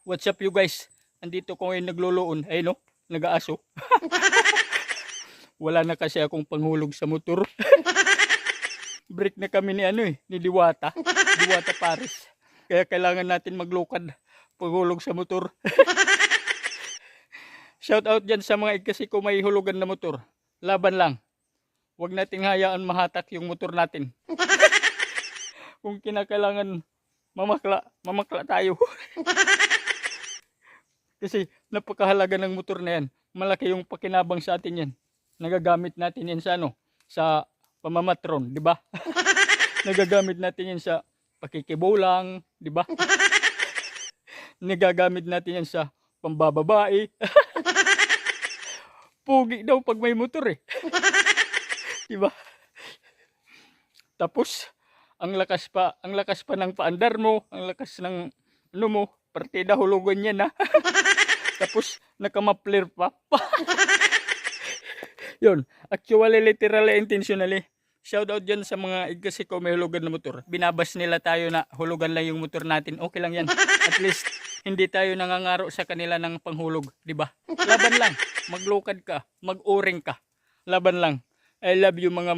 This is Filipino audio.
What's up you guys? Andito ko ngayon nagluluon. Ay no, nag-aaso. Wala na kasi akong panghulog sa motor. Break na kami ni ni Diwata. Diwata Paris. Kaya kailangan natin maglukad paghulog sa motor. Shout out dyan sa mga kasi ko may hulugan na motor. Laban lang. Huwag nating hayaan mahatak yung motor natin. Kung kinakailangan mamakla tayo. Kasi napakahalaga ng motor na yan. Malaki yung pakinabang sa atin yan. Nagagamit natin yan sa sa pamamatron, di ba? Nagagamit natin yan sa pakikibulang, di ba? Nagagamit natin yan sa pambababae. Pugi daw pag may motor eh. Di ba? Tapos ang lakas pa ng paandar mo, ang lakas ng partida hulugan yan ha. Tapos nakamapler pa. Yun, actually literally intentionally. Shout out dyan sa mga kasi ko may hulugan na motor. Binabas nila tayo na hulugan lang yung motor natin. Okay lang yan. At least hindi tayo nangangaro sa kanila ng panghulog, di ba? Laban lang. Maglukad ka, mag-uring ka. Laban lang. I love you mga